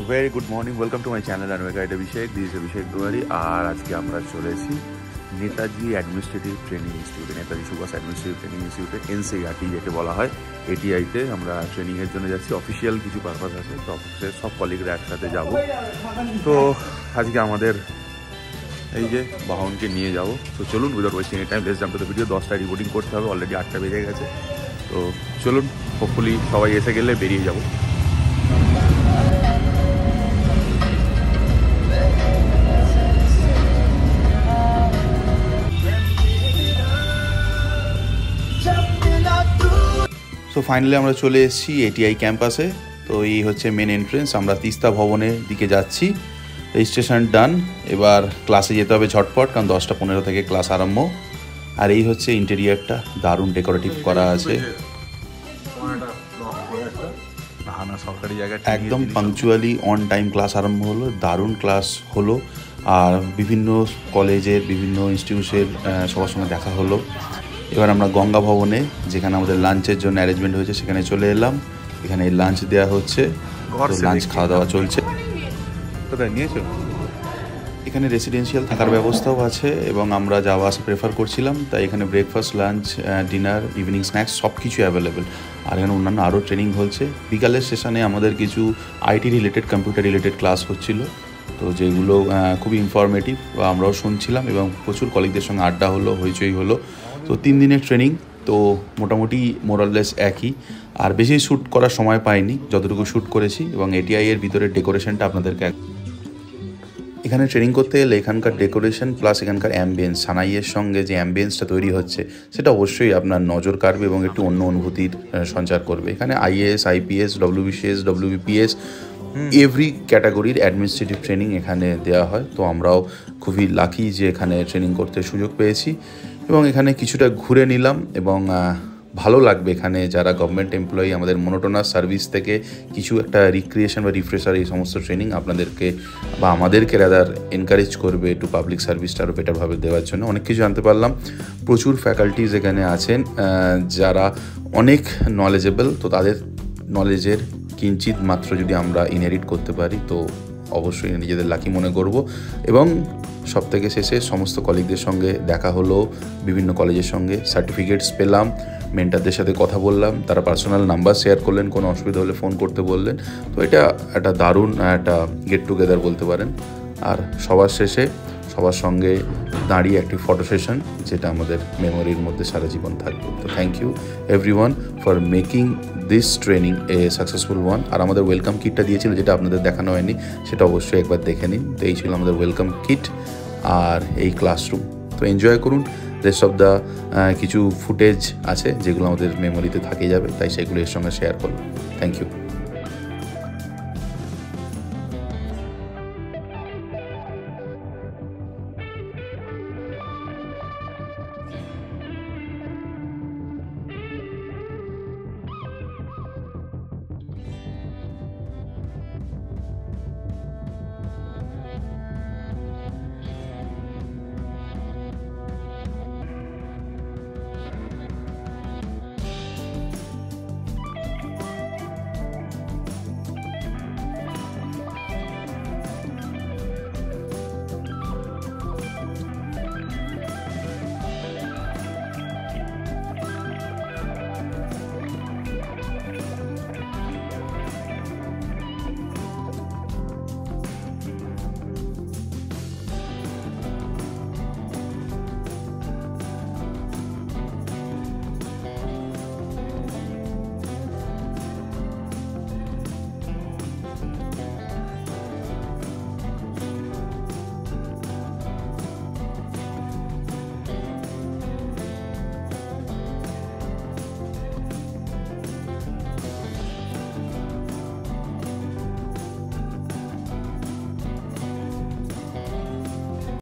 Very good morning. Welcome to my channel and guide Abhishek. This is Abhishek Duwari. আর আজকে আমরা চলেছি Netaji administrative training ইনস্টিটিউটে, Netaji Subhash administrative training ইনস্টিটিউটে NCERT যেটা বলা হয়, ATI-তে আমরা ট্রেনিংয়ের জন্য যাচ্ছি। অফিসিয়াল কিছু পারপাস আছে, তো অফিসের সব কলিগরা একসাথে যাব। তো আজকে আমাদের এই যে বাহনকে নিয়ে যাব। তো চলুন, without wasting time let's jump to the video. 10টায় রিপোর্টিং করতে হবে, অলরেডি 8টা বেজে গেছে। তো চলুন, হোপফুলি সবাই এসে গেলে বেরিয়ে যাব। সো ফাইনালি আমরা চলে এসেছি ATI ক্যাম্পাসে। তো এই হচ্ছে মেন এন্ট্রেন্স। আমরা তিস্তা ভবনের দিকে যাচ্ছি। রেজিস্ট্রেশন ডান। এবার ক্লাসে যেতে হবে ঝটপট, কারণ 10টা 15 থেকে ক্লাস আরম্ভ। আর এই হচ্ছে ইন্টেরিয়ারটা, দারুণ ডেকোরেটিভ করা আছে, সরকারি জায়গায় একদম পাংচুয়ালি অন টাইম ক্লাস আরম্ভ হলো। দারুণ ক্লাস হলো, আর বিভিন্ন কলেজের বিভিন্ন ইনস্টিটিউটের সবার সঙ্গে দেখা হলো। এবার আমরা গঙ্গা ভবনে, যেখানে আমাদের লাঞ্চের জন্য অ্যারেঞ্জমেন্ট হয়েছে, সেখানে চলে এলাম। এখানে লাঞ্চ দেওয়া হচ্ছে, লাঞ্চ খাওয়া দাওয়া চলছে। কোথায় নিয়েছো? এখানে রেসিডেন্সিয়াল থাকার ব্যবস্থাও আছে, এবং আমরা যাওয়া আসা প্রেফার করছিলাম, তাই এখানে breakfast, lunch, dinner, evening snacks সব কিছু অ্যাভেলেবেল। আর এখানে অন্যান্য আরও ট্রেনিং হচ্ছে। বিকালের সেশনে আমাদের কিছু IT related, computer related class হচ্ছিলো, তো যেগুলো খুবই ইনফরমেটিভ, আমরাও শুনছিলাম, এবং প্রচুর কলিগদের সঙ্গে আড্ডা হলো, হইচই হলো। তো 3 দিনের ট্রেনিং, তো মোটামুটি মোরাললেস একই। আর বেশি শ্যুট করার সময় পাইনি, যতটুকু শ্যুট করেছি। এবং ATI-এর ভিতরের ডেকোরেশনটা আপনাদেরকে, এখানে ট্রেনিং করতে গেলে এখানকার ডেকোরেশন প্লাস এখানকার অ্যাম্বিয়েন্স, সানাইয়ের সঙ্গে যে অ্যাম্বিয়েন্সটা তৈরি হচ্ছে, সেটা অবশ্যই আপনার নজর কাড়বে এবং একটু অন্য অনুভূতির সঞ্চার করবে। এখানে IAS, IPS, WBCS, WBPS every ক্যাটাগরির অ্যাডমিনিস্ট্রেটিভ ট্রেনিং এখানে দেওয়া হয়। তো আমরাও খুবই লাকি যে এখানে ট্রেনিং করতে সুযোগ পেয়েছি, এবং এখানে কিছুটা ঘুরে নিলাম। এবং ভালো লাগবে এখানে যারা গভর্নমেন্ট এমপ্লয়ি, আমাদের মোনোটোনাস সার্ভিস থেকে কিছু একটা রিক্রিয়েশন বা রিফ্রেশার, এই সমস্ত ট্রেনিং আপনাদেরকে বা আমাদেরকে রাদার এনকারেজ করবে একটু পাবলিক সার্ভিসটা আরও বেটারভাবে দেওয়ার জন্য। অনেক কিছু জানতে পারলাম। প্রচুর ফ্যাকাল্টিজ এখানে আছেন যারা অনেক নলেজেবল। তো তাদের নলেজের কিঞ্চিত মাত্র যদি আমরা ইনহেরিট করতে পারি, তো অবশ্যই নিজেদের লাকি মনে করব। এবং সব থেকে শেষে সমস্ত কলিগদের সঙ্গে দেখা হলো, বিভিন্ন কলেজের সঙ্গে সার্টিফিকেটস পেলাম, মেন্টারদের সাথে কথা বললাম, তারা পার্সোনাল নাম্বার শেয়ার করলেন, কোনো অসুবিধা হলে ফোন করতে বললেন। তো এটা একটা দারুণ একটা গেট টুগেদার বলতে পারেন। আর সবার শেষে সবার সঙ্গে দাঁড়িয়ে একটি ফটো সেশন, যেটা আমাদের মেমোরির মধ্যে সারা জীবন থাকবে। তো thank you everyone for making this training a successful one. আর আমাদের ওয়েলকাম কিটটা দিয়েছিল, যেটা আপনাদের দেখানো হয়নি, সেটা অবশ্যই একবার দেখে নিন। তো এই ছিল আমাদের ওয়েলকাম কিট আর এই ক্লাসরুম। তো এনজয় করুন। রেস্ট অফ দ্য কিছু ফুটেজ আছে যেগুলো আমাদের মেমোরিতে থেকে যাবে, তাই সেগুলো এর সঙ্গে শেয়ার করুন। Thank you.